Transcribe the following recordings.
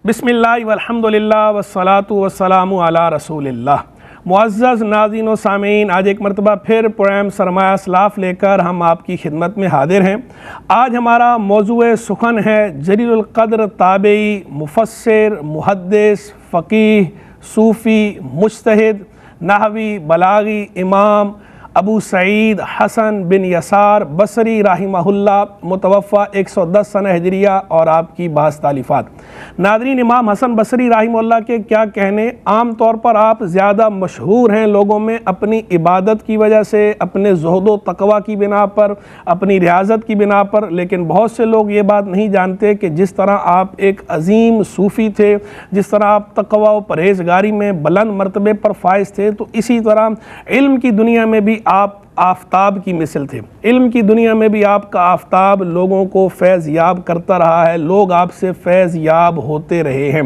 بسم اللہ والحمدللہ والصلاة والسلام علی رسول اللہ۔ معزز ناظرین و سامعین، آج ایک مرتبہ پھر پروگرام سرمایہ اسلاف لے کر ہم آپ کی خدمت میں حاضر ہیں۔ آج ہمارا موضوع سخن ہے جلیل القدر تابعی، مفسر، محدث، فقیہ، صوفی، مجتہد، نحوی، بلاغی امام ابو سعید حسن بن یسار بصری رحمہ اللہ، متوفہ 110 سنہ ہجریہ اور آپ کی بعض تالیفات۔ ناظرین، امام حسن بصری رحمہ اللہ کے کیا کہنے، عام طور پر آپ زیادہ مشہور ہیں لوگوں میں اپنی عبادت کی وجہ سے، اپنے زہد و تقوی کی بنا پر، اپنی ریاضت کی بنا پر، لیکن بہت سے لوگ یہ بات نہیں جانتے کہ جس طرح آپ ایک عظیم صوفی تھے، جس طرح آپ تقوی و پرہیزگاری میں بلند مرتبے پر فائز تھے، تو اسی طرح علم کی دنیا میں بھی آپ آفتاب کی مثل تھے۔ علم کی دنیا میں بھی آپ کا آفتاب لوگوں کو فیض یاب کرتا رہا ہے، لوگ آپ سے فیض یاب ہوتے رہے ہیں۔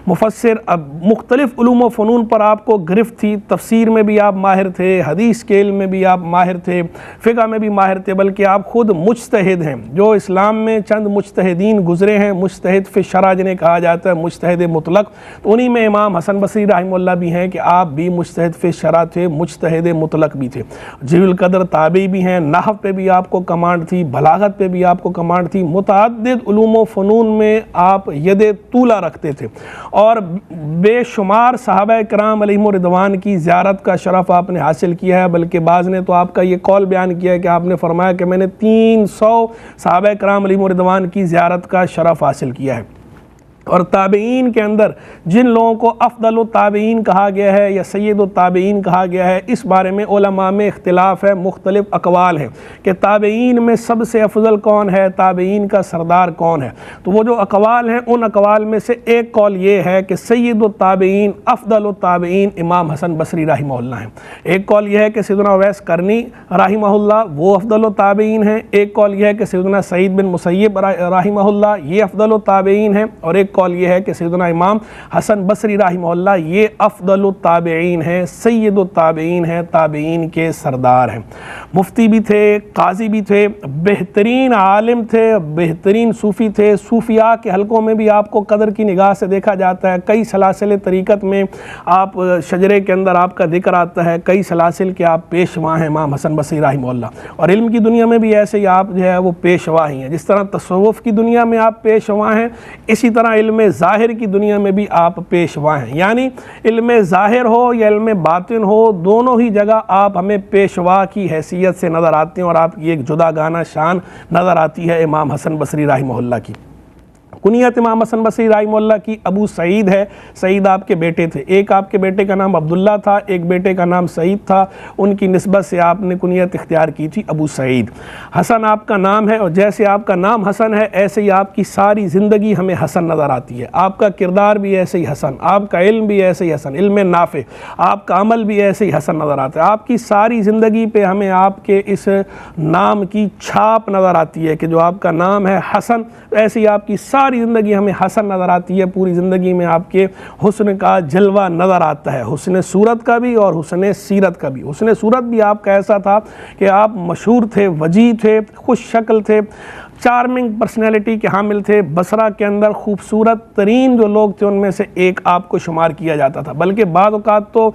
مفسر، اب مختلف علوم و فنون پر آپ کو گرفت تھی، تفسیر میں بھی آپ ماہر تھے، حدیث کے علم میں بھی آپ ماہر تھے، فقہ میں بھی ماہر تھے، بلکہ آپ خود مجتہد ہیں۔ جو اسلام میں چند مجتہدین گزرے ہیں، مجتہد فی الشرع جنہیں کہا جاتا ہے، مجتہد مطلق، تو انہی میں امام حسن بصری رحمہ اللہ بھی ہیں کہ آپ بھی مجتہد فی الشرع تھے، مجتہد مطلق بھی تھے۔ جلیل القدر تابعی بھی ہیں، نحو پہ بھی آپ کو کمانڈ تھی، بلاغت پہ بھی آپ کو کمانڈ تھی، متعدد علوم و فنون میں آپ ید طولہ رکھتے تھے، اور بے شمار صحابہ کرام علیہم رضوان کی زیارت کا شرف آپ نے حاصل کیا ہے، بلکہ بعض نے تو آپ کا یہ قول بیان کیا ہے کہ آپ نے فرمایا کہ میں نے 300 صحابہ کرام علیہم رضوان کی زیارت کا شرف حاصل کیا ہے۔ اور تابعین کے اندر جن لوگوں کو افضل التابعین کہا گیا ہے یا سید التابعین کہا گیا ہے، اس بارے میں علماء میں اختلاف ہے، مختلف اقوال ہیں کہ تابعین میں سب سے افضل کون ہے، تابعین کا سردار کون ہے۔ تو وہ جو اقوال ہیں، ان اقوال میں سے ایک قول یہ ہے کہ سید التابعین، افضل التابعین امام حسن بصری رحمہ اللہ ہیں۔ ایک قول یہ ہے کہ سیدنا اویس قرنی رحمہ اللہ وہ افضل التابعین ہیں، ایک قول یہ ہے کہ سیدنا سعید بن مسیب رحمہ اللہ یہ افضل التابعین ہیں، اور ایک قول یہ ہے کہ سیدنا امام حسن بصری رحمہ اللہ یہ افضل التابعین ہیں، سید التابعین ہیں، تابعین کے سردار ہیں۔ مفتی بھی تھے، قاضی بھی تھے، بہترین عالم تھے، بہترین صوفی تھے۔ صوفیاء کے حلقوں میں بھی آپ کو قدر کی نگاہ سے دیکھا جاتا ہے، کئی سلاسل طریقت میں آپ شجرے کے اندر آپ کا ذکر آتا ہے، کئی سلاسل کے آپ پیشوا ہیں امام حسن بصری رحمہ اللہ۔ اور علم کی دنیا میں بھی ایسے ہی آپ جو ہے وہ پیشوا ہی ہیں، جس طرح تصوف کی دنیا میں آپ پیشوا ہیں، اسی طرح علم ظاہر کی دنیا میں بھی آپ پیشوا ہیں۔ یعنی علم ظاہر ہو یا علم باطن ہو، دونوں ہی جگہ آپ ہمیں پیشوا کی حیثیت سے نظر آتے ہیں، اور آپ کی ایک جدا گانہ شان نظر آتی ہے امام حسن بصری رحمہ اللہ کی۔ کنیت امام حسن بصری رحمہ اللہ کی ابو سعید ہے۔ سعید آپ کے بیٹے تھے، ایک آپ کے بیٹے کا نام عبداللہ تھا، ایک بیٹے کا نام سعید تھا، ان کی نسبت سے آپ نے کنیت اختیار کی تھی ابو سعید۔ حسن آپ کا نام ہے، اور جیسے آپ کا نام حسن ہے، ایسے ہی آپ کی ساری زندگی ہمیں حسن نظر آتی ہے۔ آپ کا کردار بھی ایسے ہی حسن، آپ کا علم بھی ایسے ہی حسن، علم نافع، آپ کا عمل بھی ایسے ہی حسن نظر آتا ہے۔ آپ کی ساری زندگی پہ ہمیں آپ کے اس نام کی چھاپ نظر آتی ہے کہ جو آپ کا نام ہے حسن، ایسے ہی آپ کی ساری زندگی ہمیں حسن نظر آتی ہے۔ پوری زندگی میں آپ کے حسن کا جلوہ نظر آتا ہے، حسن صورت کا بھی اور حسن سیرت کا بھی۔ حسن صورت بھی آپ کا ایسا تھا کہ آپ مشہور تھے، وجیح تھے، خوش شکل تھے، چارمنگ پرسنالٹی کے حامل تھے۔ بصرہ کے اندر خوبصورت ترین جو لوگ تھے ان میں سے ایک آپ کو شمار کیا جاتا تھا، بلکہ بعض اوقات تو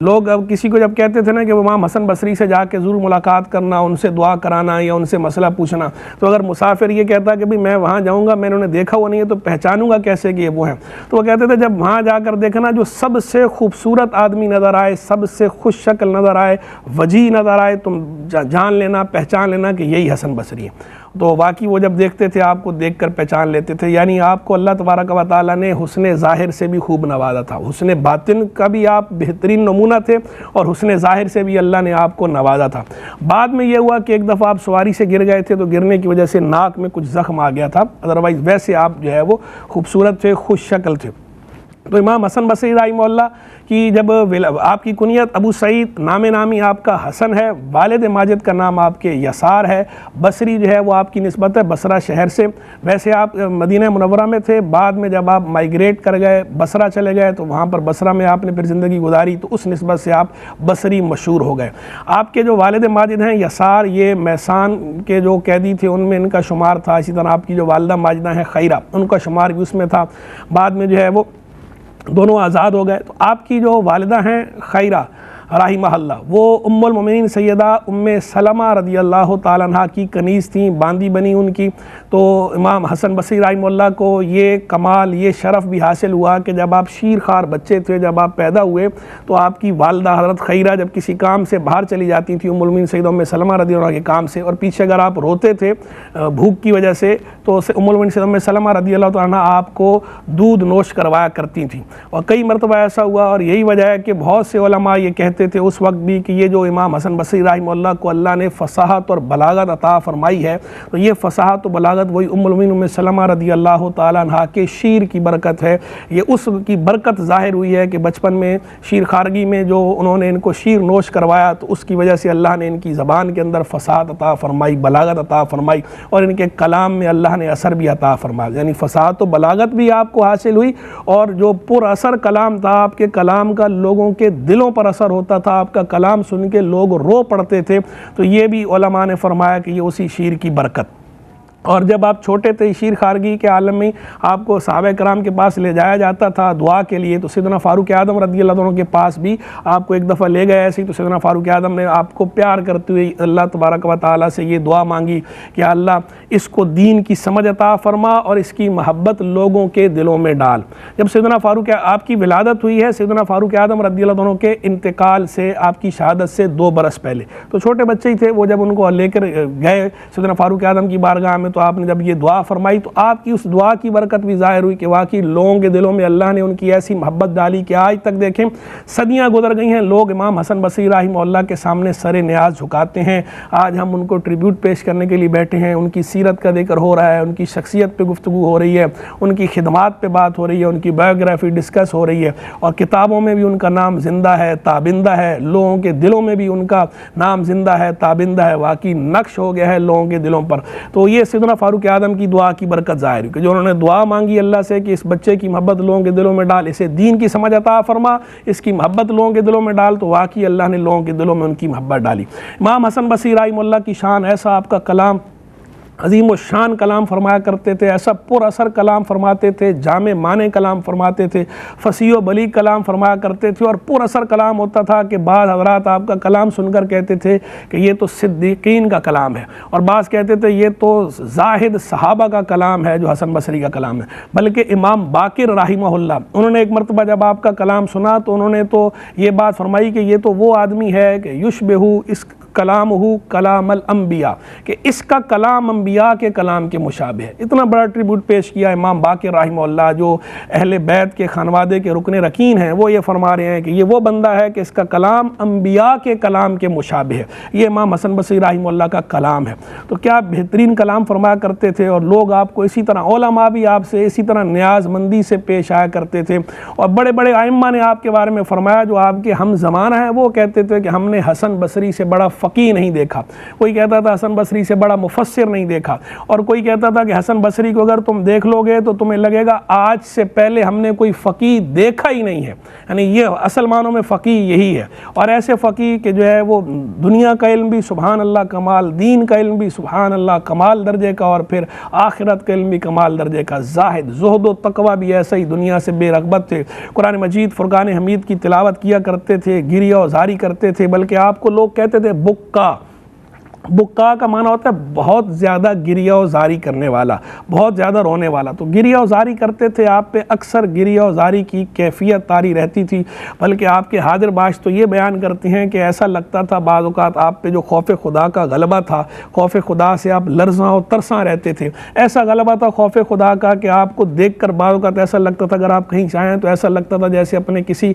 لوگ اب کسی کو جب کہتے تھے نا کہ امام حسن بصری سے جا کے ضرور ملاقات کرنا، ان سے دعا کرانا یا ان سے مسئلہ پوچھنا، تو اگر مسافر یہ کہتا کہ میں وہاں جاؤں گا، میں نے انہیں دیکھا وہ نہیں ہے تو پہچانوں گا کیسے کہ یہ وہ ہیں، تو وہ کہتے تھے جب وہاں جا کر دیکھنا جو سب سے خوبصورت آدمی نظر آئے، سب سے خوش شکل نظر آئے، وجیح نظر آئے، تم جان لینا، پہچان لینا کہ یہی حسن بصری ہے۔ تو واقعی وہ جب دیکھتے تھے آپ کو دیکھ کر پہچان لیتے تھے۔ یعنی آپ کو اللہ تبارک و تعالیٰ نے حسن ظاہر سے بھی خوب نوازا تھا، حسن باطن کا بھی آپ بہترین نمونہ تھے، اور حسن ظاہر سے بھی اللہ نے آپ کو نوازا تھا۔ بعد میں یہ ہوا کہ ایک دفعہ آپ سواری سے گر گئے تھے، تو گرنے کی وجہ سے ناک میں کچھ زخم آ گیا تھا، ادروائز ویسے آپ جو ہے وہ خوبصورت تھے، خوش شکل تھے۔ تو امام حسن بصری رحمہ اللہ کی جب آپ کی کنیت ابو سعید نامی آپ کا حسن ہے، والد ماجد کا نام آپ کے یسار ہے، بصری جو ہے وہ آپ کی نسبت ہے بصرہ شہر سے۔ ویسے آپ مدینہ منورہ میں تھے، بعد میں جب آپ مائیگریٹ کر گئے بصرہ چلے گئے تو وہاں پر بصرہ میں آپ نے پھر زندگی گزاری، تو اس نسبت سے آپ بصری مشہور ہو گئے۔ آپ کے جو والد ماجد ہیں یسار، یہ میسان کے جو قیدی تھے ان میں ان کا شمار تھا۔ اسی طرح آپ کی جو والدہ ماجدہ ہیں خیرہ، ان کا شمار بھی اس میں تھا۔ بعد میں جو ہے وہ دونوں آزاد ہو گئے۔ تو آپ کی جو والدہ ہیں خیرہ رحمہ اللہ، وہ ام المومنین سیدہ ام سلمہ رضی اللہ تعالیٰ عنہ کی کنیز تھیں، باندی بنی ان کی۔ تو امام حسن بصری رحمہ اللہ کو یہ کمال، یہ شرف بھی حاصل ہوا کہ جب آپ شیر خوار بچے تھے، جب آپ پیدا ہوئے تو آپ کی والدہ حضرت خیرہ جب کسی کام سے باہر چلی جاتی تھیں ام المومنین سیدہ ام سلمہ رضی اللہ عنہ کے کام سے، اور پیچھے اگر آپ روتے تھے بھوک کی وجہ سے، تو ام المومنین سیدہ ام سلمہ رضی اللہ تعالیٰ عنہ آپ کو دودھ نوش کروایا کرتی تھیں۔ اور کئی مرتبہ ایسا ہوا، اور یہی وجہ ہے کہ بہت سے علماء یہ کہتے تھے اس وقت بھی کہ یہ جو امام حسن بصری رحمہ اللہ کو اللہ نے فصاحت اور بلاغت عطا فرمائی ہے، تو یہ فصاحت و بلاغت وہی ام المومنین ام سلمہ رضی اللہ تعالیٰ عنہ کے شیر کی برکت ہے۔ یہ اس کی برکت ظاہر ہوئی ہے کہ بچپن میں شیر خارگی میں جو انہوں نے ان کو شیر نوش کروایا، تو اس کی وجہ سے اللہ نے ان کی زبان کے اندر فصاحت عطا فرمائی، بلاغت عطا فرمائی، اور ان کے کلام میں اللہ نے اثر بھی عطا فرمایا، یعنی فصاحت و بلاغت بھی آپ کو حاصل ہوئی، اور جو پر اثر کلام تھا، آپ کے کلام کا لوگوں کے دلوں پر اثر ہوتا تھا، آپ کا کلام سن کے لوگ رو پڑتے تھے۔ تو یہ بھی علماء نے فرمایا کہ یہ اسی شیر کی برکت۔ اور جب آپ چھوٹے تھے شیر خارگی کے عالم میں آپ کو صحابہ کرام کے پاس لے جایا جاتا تھا دعا کے لیے، تو سیدنا فاروق اعظم رضی اللہ عنہ کے پاس بھی آپ کو ایک دفعہ لے گئے ایسے ہی، تو سیدنا فاروق اعظم نے آپ کو پیار کرتے ہوئے اللہ تبارک و تعالیٰ سے یہ دعا مانگی کہ اللہ اس کو دین کی سمجھ عطا فرما اور اس کی محبت لوگوں کے دلوں میں ڈال۔ جب سیدنا فاروق آپ کی ولادت ہوئی ہے سیدنا فاروق اعظم رضی اللہ عنہ کے انتقال سے، آپ کی شہادت سے 2 برس پہلے، تو چھوٹے بچے ہی تھے وہ، جب ان کو لے کر گئے سیدنا فاروق اعظم کی بارگاہ میں، تو آپ نے جب یہ دعا فرمائی تو آپ کی اس دعا کی برکت بھی ظاہر ہوئی کہ واقعی لوگوں کے دلوں میں اللہ نے ان کی ایسی محبت ڈالی کہ آج تک دیکھیں صدیاں گزر گئی ہیں، لوگ امام حسن بصری رحمہ اللہ کے سامنے سر نیاز جھکاتے ہیں۔ آج ہم ان کو ٹریبیوٹ پیش کرنے کے لیے بیٹھے ہیں، ان کی سیرت کا ذکر ہو رہا ہے، ان کی شخصیت پہ گفتگو ہو رہی ہے، ان کی خدمات پہ بات ہو رہی ہے، ان کی بایوگرافی ڈسکس ہو رہی ہے، اور کتابوں میں بھی ان کا نام زندہ ہے، تابندہ ہے، لوگوں کے دلوں میں بھی ان کا نام زندہ ہے، تابندہ ہے، واقعی نقش ہو گیا ہے لوگوں کے دلوں پر۔ تو یہ سیدنا فاروق اعظم کی دعا کی برکت ظاہر ہوئی کہ جو انہوں نے دعا مانگی اللہ سے کہ اس بچے کی محبت لوگوں کے دلوں میں ڈال، اسے دین کی سمجھ عطا فرما، اس کی محبت لوگوں کے دلوں میں ڈال، تو واقعی اللہ نے لوگوں کے دلوں میں ان کی محبت ڈالی۔ امام حسن بصری رحمہ اللہ کی شان ایسا، آپ کا کلام عظیم الشان کلام فرمایا کرتے تھے، ایسا پر اثر کلام فرماتے تھے، جامع معنی کلام فرماتے تھے، فصیح و بلیغ کلام فرمایا کرتے تھے، اور پر اثر کلام ہوتا تھا کہ بعض حضرات آپ کا کلام سن کر کہتے تھے کہ یہ تو صدیقین کا کلام ہے، اور بعض کہتے تھے یہ تو زاہد صحابہ کا کلام ہے جو حسن بصری کا کلام ہے۔ بلکہ امام باقر رحمہ اللہ، انہوں نے ایک مرتبہ جب آپ کا کلام سنا تو انہوں نے تو یہ بات فرمائی کہ یہ تو وہ آدمی ہے کہ یشبہ اس کلام کلام الانبیاء، کہ اس کا کلام انبیاء کے کلام کے مشابہ ہے۔ اتنا بڑا ٹریبیوٹ پیش کیا امام باقر رحمہ اللہ جو اہل بیت کے خانوادے کے رکن رکین ہیں، وہ یہ فرما رہے ہیں کہ یہ وہ بندہ ہے کہ اس کا کلام انبیاء کے کلام کے مشابہ ہے، یہ امام حسن بصری رحمہ اللہ کا کلام ہے۔ تو کیا بہترین کلام فرمایا کرتے تھے، اور لوگ آپ کو اسی طرح، علماء بھی آپ سے اسی طرح نیاز مندی سے پیش آیا کرتے تھے، اور بڑے بڑے ائمہ نے آپ کے بارے میں فرمایا جو آپ کے ہم زمانہ ہیں، وہ کہتے تھے کہ ہم نے حسن بصری سے بڑا فقیہ نہیں دیکھا، کوئی کہتا تھا حسن بصری سے بڑا مفسر نہیں دیکھا، اور کوئی کہتا تھا کہ حسن بصری کو اگر تم دیکھ لو گے تو تمہیں لگے گا آج سے پہلے ہم نے کوئی فقیہ دیکھا ہی نہیں ہے، یعنی یہ اصل معنوں میں فقیہ یہی ہے۔ اور ایسے فقیہ کہ جو ہے وہ دنیا کا علم بھی سبحان اللہ کمال، دین کا علم بھی سبحان اللہ کمال درجے کا، اور پھر آخرت کا علم بھی کمال درجے کا، زاہد، زہد و تقوی بھی ایسا ہی، دنیا سے بے رغبت تھے، قرآن مجید فرقان حمید کی تلاوت کیا کرتے تھے، گریہ و زاری کرتے تھے، بلکہ آپ کو لوگ کہتے تھے بکا۔ بکا کا معنی ہوتا ہے بہت زیادہ گریہ و زاری کرنے والا، بہت زیادہ رونے والا۔ تو گریہ و زاری کرتے تھے، آپ پہ اکثر گریہ و زاری کی کیفیت طاری رہتی تھی، بلکہ آپ کے حاضر باش تو یہ بیان کرتے ہیں کہ ایسا لگتا تھا بعض اوقات آپ پہ جو خوف خدا کا غلبہ تھا، خوف خدا سے آپ لرزاں و ترساں رہتے تھے، ایسا غلبہ تھا خوف خدا کا کہ آپ کو دیکھ کر بعض اوقات ایسا لگتا تھا، اگر آپ کہیں جائیں تو ایسا لگتا تھا جیسے اپنے کسی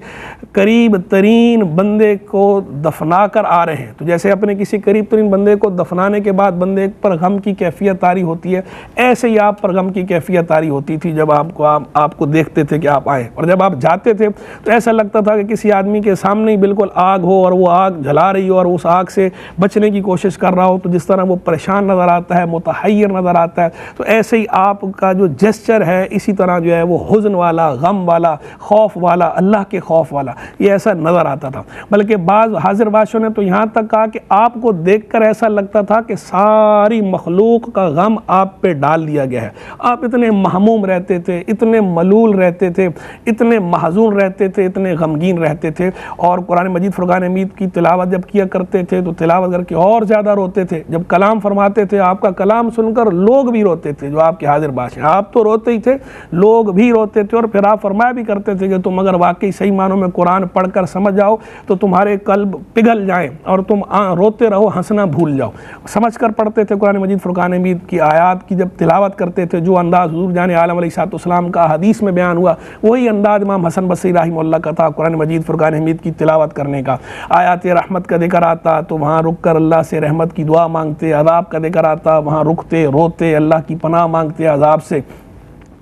قریب ترین بندے کو دفنا کر آ رہے ہیں، تو جیسے اپنے کسی قریب ترین بندے کو دفنانے کے بعد بندے پر غم کی کیفیت طاری ہوتی ہے، ایسے ہی آپ پر غم کی کیفیت طاری ہوتی تھی جب آپ کو دیکھتے تھے کہ آپ آئے، اور جب آپ جاتے تھے تو ایسا لگتا تھا کہ کسی آدمی کے سامنے ہی بالکل آگ ہو اور وہ آگ جلا رہی ہو اور اس آگ سے بچنے کی کوشش کر رہا ہو، تو جس طرح وہ پریشان نظر آتا ہے، متحیر نظر آتا ہے، تو ایسے ہی آپ کا جو جسچر ہے اسی طرح جو ہے وہ حزن والا، غم والا، خوف والا، اللہ کے خوف والا، یہ ایسا نظر آتا تھا۔ بلکہ بعض حاضر باشوں نے تو یہاں تک کہا کہ آپ کو دیکھ کر ایسا لگتا تھا کہ ساری مخلوق کا غم آپ پہ ڈال دیا گیا ہے، آپ اتنے مہموم رہتے تھے، اتنے ملول رہتے تھے، اتنے محزون رہتے تھے، اتنے غمگین رہتے تھے، اور قرآن مجید فرقان حمید کی تلاوت جب کیا کرتے تھے تو تلاوت کر کے اور زیادہ روتے تھے، جب کلام فرماتے تھے آپ کا کلام سن کر لوگ بھی روتے تھے، جو آپ کے حاضر باش ہیں، آپ تو روتے ہی تھے، لوگ بھی روتے تھے، اور پھر آپ فرمایا بھی کرتے تھے کہ تم اگر واقعی صحیح معنوں میں قرآن پڑھ کر سمجھ جاؤ تو تمہارے قلب پگھل جائیں اور تم روتے رہو، ہنسنا بھول جاؤ۔ سمجھ کر پڑھتے تھے قرآن مجید فرقان حمید کی آیات کی، جب تلاوت کرتے تھے جو انداز حضور جان عالم علیہ الصلوۃ والسلام کا حدیث میں بیان ہوا، وہی انداز امام حسن بصری رحمہ اللہ کا تھا قرآن مجید فرقان حمید کی تلاوت کرنے کا۔ آیات رحمت کا ذکر آتا تو وہاں رک کر اللہ سے رحمت کی دعا مانگتے، عذاب کا ذکر آتا وہاں رکتے، روتے، اللہ کی پناہ مانگتے عذاب سے،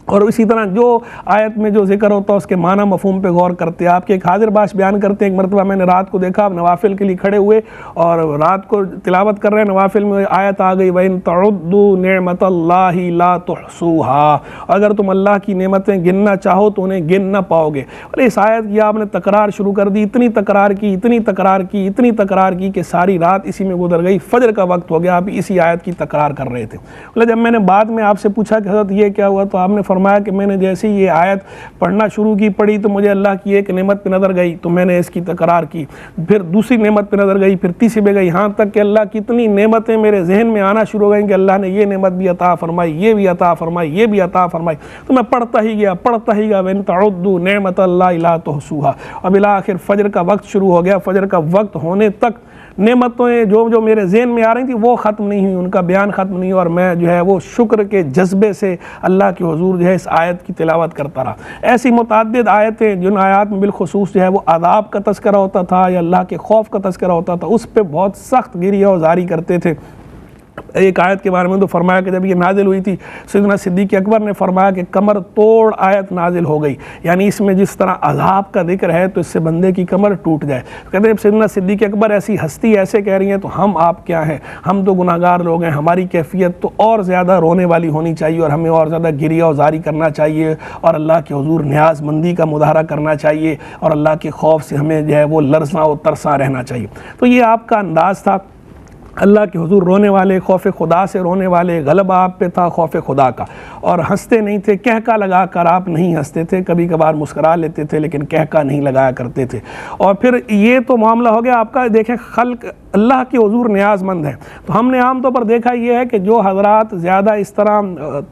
اور اسی طرح جو آیت میں جو ذکر ہوتا ہے اس کے معنی مفہوم پہ غور کرتے۔ آپ کے ایک حاضر باش بیان کرتے ہیں، ایک مرتبہ میں نے رات کو دیکھا، آپ نوافل کے لیے کھڑے ہوئے اور رات کو تلاوت کر رہے ہیں، نوافل میں آیت آ گئی وَإِن تَعُدُّوا نِعْمَةَ اللَّهِ لَا تُحْصُوهَا، اگر تم اللہ کی نعمتیں گننا چاہو تو انہیں گن نہ پاؤ گے۔ اور اس آیت کی آپ نے تکرار شروع کر دی، اتنی تکرار کی، اتنی تکرار کی، اتنی تکرار کی کہ ساری رات اسی میں گزر گئی، فجر کا وقت ہو گیا، آپ اسی آیت کی تکرار کر رہے تھے۔ جب میں نے بعد میں آپ سے پوچھا کہ حضرت یہ کیا ہوا، تو آپ نے فرمایا کہ میں نے جیسے ہی یہ آیت پڑھنا شروع کی، پڑھی تو مجھے اللہ کی ایک نعمت پہ نظر گئی تو میں نے اس کی تکرار کی، پھر دوسری نعمت پہ نظر گئی، پھر تیسری پہ گئی، یہاں تک کہ اللہ کی اتنی نعمتیں میرے ذہن میں آنا شروع ہو گئیں کہ اللہ نے یہ نعمت بھی عطا فرمائی، یہ بھی عطا فرمائی، یہ بھی عطا فرمائی، تو میں پڑھتا ہی گیا وَإِن تَعُدُّوا نِعْمَةَ اللَّهِ لَا تُحْصُوهَا۔ اب بالآخر فجر کا وقت شروع ہو گیا، فجر کا وقت ہونے تک نعمتیں جو میرے ذہن میں آ رہی تھیں وہ ختم نہیں ہوئی، ان کا بیان ختم نہیں ہوا، اور میں جو ہے وہ شکر کے جذبے سے اللہ کے حضور جو ہے اس آیت کی تلاوت کرتا رہا۔ ایسی متعدد آیتیں جن آیات میں بالخصوص جو ہے وہ عذاب کا تذکرہ ہوتا تھا یا اللہ کے خوف کا تذکرہ ہوتا تھا، اس پہ بہت سخت گریہ و زاری کرتے تھے۔ ایک آیت کے بارے میں تو فرمایا کہ جب یہ نازل ہوئی تھی سیدنا صدیق اکبر نے فرمایا کہ کمر توڑ آیت نازل ہو گئی، یعنی اس میں جس طرح عذاب کا ذکر ہے تو اس سے بندے کی کمر ٹوٹ جائے۔ کہتے ہیں سیدنا صدیق اکبر ایسی ہستی ایسے کہہ رہی ہیں تو ہم آپ کیا ہیں، ہم تو گناہگار لوگ ہیں، ہماری کیفیت تو اور زیادہ رونے والی ہونی چاہیے اور ہمیں اور زیادہ گریہ و زاری کرنا چاہیے اور اللہ کے حضور نیاز مندی کا مظاہرہ کرنا چاہیے اور اللہ کے خوف سے ہمیں جو ہے وہ لرزاں و ترساں رہنا چاہیے۔ تو یہ آپ کا انداز تھا، اللہ کے حضور رونے والے، خوف خدا سے رونے والے، غلبہ آپ پہ تھا خوف خدا کا، اور ہنستے نہیں تھے، کہکا لگا کر آپ نہیں ہنستے تھے، کبھی کبھار مسکرا لیتے تھے لیکن کہکا نہیں لگایا کرتے تھے۔ اور پھر یہ تو معاملہ ہو گیا آپ کا، دیکھیں خلق اللہ کے حضور نیاز مند ہے، تو ہم نے عام طور پر دیکھا یہ ہے کہ جو حضرات زیادہ اس طرح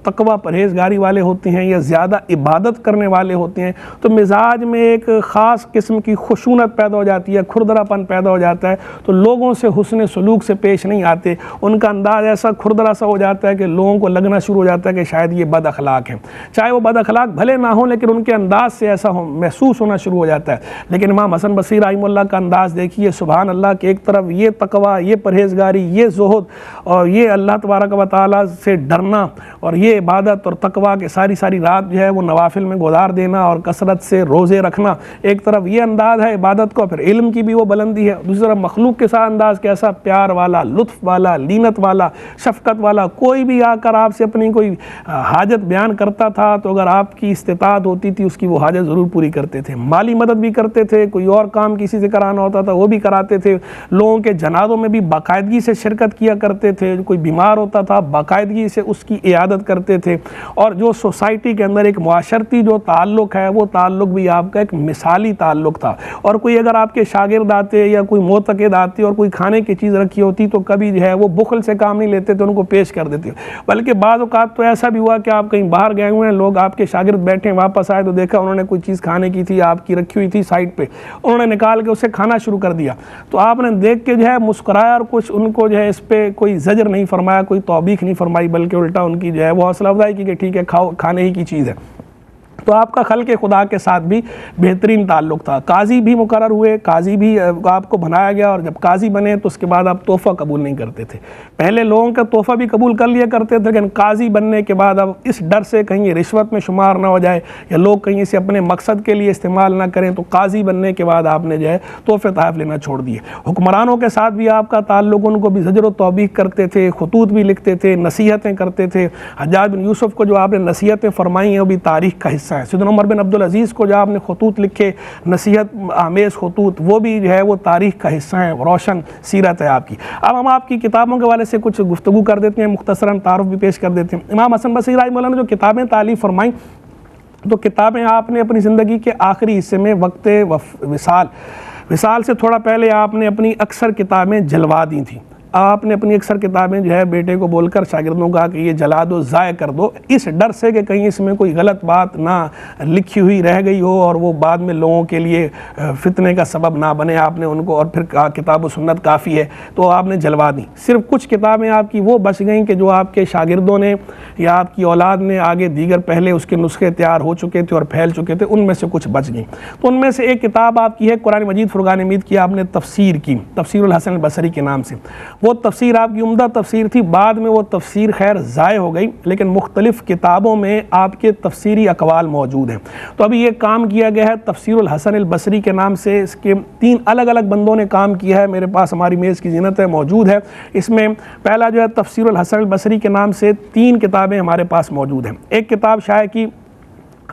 تقوی پرہیزگاری والے ہوتے ہیں یا زیادہ عبادت کرنے والے ہوتے ہیں تو مزاج میں ایک خاص قسم کی خشونت پیدا ہو جاتی ہے، کھردرا پن پیدا ہو جاتا ہے، تو لوگوں سے حسن سلوک سے پیش نہیں آتے، ان کا انداز ایسا کھردرا سا ہو جاتا ہے کہ لوگوں کو لگنا شروع ہو جاتا ہے کہ شاید یہ بد اخلاق ہیں، چاہے وہ بد اخلاق بھلے نہ ہوں لیکن ان کے انداز سے ایسا محسوس ہونا شروع ہو جاتا ہے۔ لیکن امام حسن بصری رحمہ اللہ کا انداز دیکھیے، سبحان اللہ، کہ ایک طرف یہ تقوی، یہ پرہیزگاری، یہ زہد اور یہ اللہ تبارک و تعالیٰ سے ڈرنا اور یہ عبادت اور تقوی کے ساری رات جو ہے وہ نوافل میں گزار دینا اور کثرت سے روزے رکھنا، ایک طرف یہ انداز ہے عبادت کو، پھر علم کی بھی وہ بلندی ہے، دوسری طرف مخلوق کے ساتھ انداز کیسا پیار والا، لطف والا، لینت والا، شفقت والا۔ کوئی بھی آ کر آپ سے اپنی کوئی حاجت بیان کرتا تھا تو اگر آپ کی استطاعت ہوتی تھی اس کی وہ حاجت ضرور پوری کرتے تھے، مالی مدد بھی کرتے تھے، کوئی اور کام کسی سے کرانا ہوتا تھا وہ بھی کراتے تھے، لوگوں کے جنازوں میں بھی باقاعدگی سے شرکت کیا کرتے تھے، کوئی بیمار ہوتا تھا باقاعدگی سے اس کی عیادت کرتے تھے، اور جو سوسائٹی کے اندر ایک معاشرتی جو تعلق ہے وہ تعلق بھی آپ کا ایک مثالی تعلق تھا، اور کوئی اگر آپ کے شاگرد آتے یا کوئی معتقد آتے اور کوئی کھانے کی چیز رکھی ہوتی تو کبھی جو ہے وہ بخل سے کام نہیں لیتے تھے، ان کو پیش کر دیتے، بلکہ بعض اوقات تو ایسا بھی ہوا کہ آپ کہیں باہر گئے ہوئے ہیں، لوگ آپ کے شاگرد بیٹھے واپس آئے تو دیکھا انہوں نے کوئی چیز کھانے کی تھی آپ کی رکھی ہوئی تھی سائڈ پہ، انہوں نے نکال کے اسے کھانا شروع کر دیا، تو آپ نے دیکھ کے جو ہے مسکرایا اور کچھ ان کو جو ہے اس پہ کوئی زجر نہیں فرمایا، کوئی توبیخ نہیں فرمائی، بلکہ الٹا ان کی جو ہے وہ حوصلہ افزائی کی کہ ٹھیک ہے کھاؤ، کھانے ہی کی چیز ہے۔ تو آپ کا خلق خدا کے ساتھ بھی بہترین تعلق تھا. قاضی بھی مقرر ہوئے, قاضی بھی آپ کو بنایا گیا, اور جب قاضی بنے تو اس کے بعد آپ تحفہ قبول نہیں کرتے تھے. پہلے لوگوں کا تحفہ بھی قبول کر لیا کرتے تھے, لیکن قاضی بننے کے بعد اب اس ڈر سے کہیں یہ رشوت میں شمار نہ ہو جائے یا لوگ کہیں اسے اپنے مقصد کے لیے استعمال نہ کریں, تو قاضی بننے کے بعد آپ نے جو ہے تحفے تحائف لینا چھوڑ دیے. حکمرانوں کے ساتھ بھی آپ کا تعلق, ان کو بھی زجر و توبیخ کرتے تھے, خطوط بھی لکھتے تھے, نصیحتیں کرتے تھے. حجاج بن یوسف کو جو آپ نے نصیحتیں فرمائی ہیں وہ بھی تاریخ کا حصہ ہیں. سیدنا عمر بن عبدالعزیز کو جو آپ نے خطوط لکھے, نصیحت آمیز خطوط, وہ بھی جو ہے وہ تاریخ کا حصہ ہیں, روشن سیرت ہے آپ کی. اب ہم آپ کی کتابوں کے حوالے سے کچھ گفتگو کر دیتے ہیں, مختصراً تعارف بھی پیش کر دیتے ہیں. امام حسن بصری رحمہ اللہ نے جو کتابیں تالیف فرمائیں, تو کتابیں آپ نے اپنی زندگی کے آخری حصے میں وقت وصال سے تھوڑا پہلے آپ نے اپنی اکثر کتابیں جلوا دی تھیں. آپ نے اپنی اکثر کتابیں جو ہے بیٹے کو بول کر شاگردوں کو کہا کہ یہ جلا دو, ضائع کر دو, اس ڈر سے کہ کہیں اس میں کوئی غلط بات نہ لکھی ہوئی رہ گئی ہو اور وہ بعد میں لوگوں کے لیے فتنے کا سبب نہ بنے. آپ نے ان کو, اور پھر کہا کتاب و سنت کافی ہے, تو آپ نے جلوا دیں. صرف کچھ کتابیں آپ کی وہ بچ گئیں کہ جو آپ کے شاگردوں نے یا آپ کی اولاد نے آگے دیگر پہلے اس کے نسخے تیار ہو چکے تھے اور پھیل چکے تھے, ان میں سے کچھ بچ گئیں. تو ان میں سے ایک کتاب آپ کی ہے قرآن مجید فرقان حمید کی, آپ نے تفسیر کی, تفسیر الحسن البصری کے نام سے. وہ تفسیر آپ کی عمدہ تفسیر تھی. بعد میں وہ تفسیر خیر ضائع ہو گئی, لیکن مختلف کتابوں میں آپ کے تفسیری اقوال موجود ہیں. تو ابھی یہ کام کیا گیا ہے تفسیر الحسن البصری کے نام سے. اس کے 3 الگ الگ بندوں نے کام کیا ہے, میرے پاس ہماری میز کی زینت ہے موجود ہے. اس میں پہلا جو ہے تفسیر الحسن البصری کے نام سے 3 کتابیں ہمارے پاس موجود ہیں. ایک کتاب شائع کی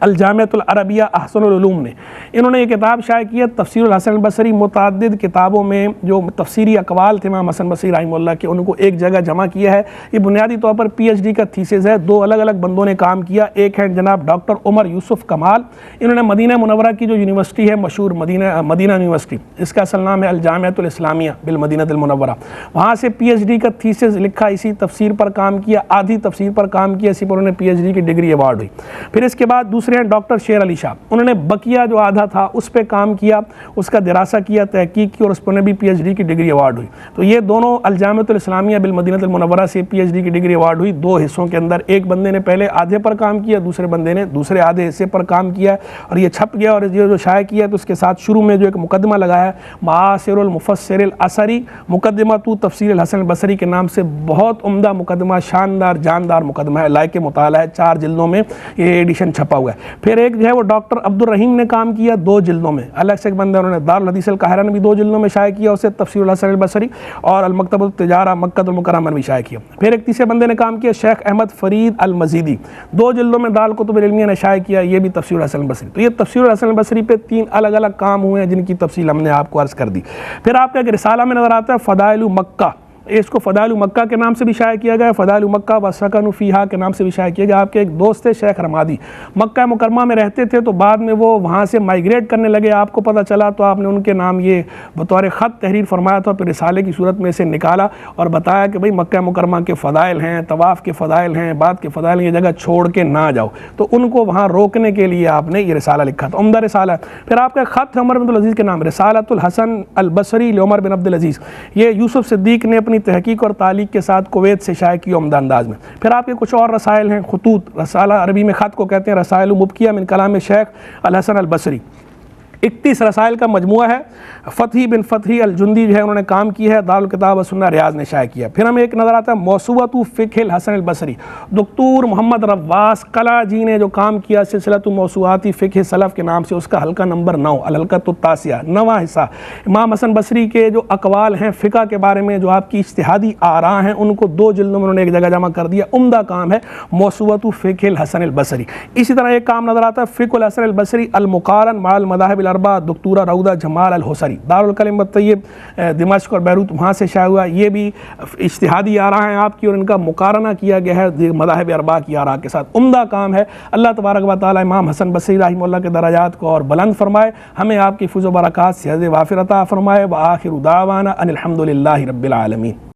الجامعۃ العربیہ احسن العلوم نے, انہوں نے یہ کتاب شائع کی ہے تفسیر الحسن البصری. متعدد کتابوں میں جو تفسیری اقوال تھے امام حسن بصری رحمہ اللہ کے, ان کو ایک جگہ جمع کیا ہے. یہ بنیادی طور پر پی ایچ ڈی کا تھیسس ہے. 2 الگ الگ بندوں نے کام کیا. ایک ہے جناب ڈاکٹر عمر یوسف کمال, انہوں نے مدینہ منورہ کی جو یونیورسٹی ہے مشہور مدینہ یونیورسٹی, اس کا اصل نام ہے الجامعۃ الاسلامیہ بالمدینہ المنورہ, وہاں سے پی ایچ ڈی کا تھیسس لکھا, اسی تفسیر پر کام کیا, آدھی تفسیر پر کام کیا, اسی پر انہوں نے پی ایچ ڈی کی ڈگری ایوارڈ ہوئی. پھر اس کے بعد دوسرے ہیں ڈاکٹر شیر علی شاہ, انہوں نے بقیہ جو آدھا تھا اس پہ کام کیا, اس کا دراسہ کیا, تحقیق کی, اور اس پر بھی پی ایچ ڈی کی ڈگری ایوارڈ ہوئی. تو یہ دونوں الجامعۃ الاسلامیہ بالمدینہ المنورہ سے پی ایچ ڈی کی ڈگری ایوارڈ ہوئی 2 حصوں کے اندر. ایک بندے نے پہلے آدھے پر کام کیا, دوسرے بندے نے دوسرے آدھے حصے پر کام کیا, اور یہ چھپ گیا. اور یہ جو شائع کیا تو اس کے ساتھ شروع میں جو ایک مقدمہ لگایا معاصر المفسر الاثری مقدمہ تو تفسیر الحسن البصری کے نام سے, بہت عمدہ مقدمہ, شاندار جاندار مقدمہ ہے, لائق مطالعہ ہے. 4 جلدوں میں یہ ایڈیشن چھپا ہوا ہے. پھر ایک جو ہے وہ ڈاکٹر عبد الرحیم نے کام کیا 2 جلدوں میں, الگ سے ایک بندہ انہوں نے دارالحدیث القاہرہ نے بھی 2 جلدوں میں شائع کیا اسے, تفسیر الحسن البصری, اور المکتبۃ التجارہ مکہ المکرمہ میں بھی شائع کیا. پھر ایک تیسرے بندے نے کام کیا شیخ احمد فرید المزیدی, 2 جلدوں میں دارالکتب العلمیہ نے شائع کیا, یہ بھی تفسیر الحسن البصری. تو یہ تفسیر الحسن البصری پہ 3 الگ الگ کام ہوئے ہیں جن کی تفصیل ہم نے آپ کو عرض کر دی. پھر آپ کا ایک رسالہ میں نظر آتا ہے فضائل مکہ, اس کو فضائل مکہ کے نام سے بھی شائع کیا گیا, فضائل مکہ و سکن فیہا کے نام سے بھی شائع کیا گیا. آپ کے ایک دوست تھے شیخ رمادی, مکہ مکرمہ میں رہتے تھے, تو بعد میں وہ وہاں سے مائیگریٹ کرنے لگے, آپ کو پتہ چلا, تو آپ نے ان کے نام یہ بطور خط تحریر فرمایا تھا, پھر رسالے کی صورت میں اسے نکالا اور بتایا کہ بھئی مکہ مکرمہ کے فضائل ہیں, طواف کے فضائل ہیں, بعد کے فضائل ہیں, یہ جگہ چھوڑ کے نہ جاؤ. تو ان کو وہاں روکنے کے لیے آپ نے یہ رسالہ لکھا تھا, عمدہ رسالہ ہے. پھر آپ کا ایک خط ہے عمر بن عبدالعزیز کے نام, رسالۃ الحسن البصری لعمر بن عبدالعزیز, یہ یوسف صدیق نے اپنی تحقیق اور کے ساتھ کویت سے شائع کی عمدہ انداز میں. پھر آپ کے کچھ اور رسائل ہیں, خطوط, رسالہ عربی میں خط کو کہتے ہیں رسائل مبکیہ من کلام شیخ الحسن البصری. 31 رسائل کا مجموعہ ہے. فتحی بن فتحی الجندی جو ہے انہوں نے کام کی ہے, دارالکتاب والسنہ ریاض نے شائع کیا. پھر ہمیں ایک نظر آتا ہے موسوعۃ فقہ الحسن البصری, دکتور محمد رواس قلعہ جی نے جو کام کیا سلسلۃ موسوعات فقہ سلف کے نام سے, اس کا حلقہ نمبر 9 الحلقۃ التاسعہ, 9واں حصہ. امام حسن بصری کے جو اقوال ہیں فقہ کے بارے میں, جو آپ کی اجتہادی آراء ہیں, ان کو 2 جلدوں میں انہوں نے ایک جگہ جمع کر دیا. عمدہ کام ہے موسوعۃ فقہ الحسن البصری. اسی طرح ایک کام نظر آتا ہے فقہ الحسن البصری المقارن مع المذاہب الاربعہ, دکتورہ رودہ جمال الحسری, دارالکلم الطیب دمشق اور بیروت, وہاں سے شائع ہوا. یہ بھی اجتہادی آراء ہیں آپ کی, اور ان کا مقارنہ کیا گیا ہے مذاہب اربعہ کی آراء کے ساتھ. عمدہ کام ہے. اللہ تبارک و تعالی امام حسن بصری رحمہ اللہ کے درجات کو اور بلند فرمائے, ہمیں آپ کی فضل و برکات سے وافر عطا فرمائے. وآخر دعوانا ان الحمد للہ رب العالمین.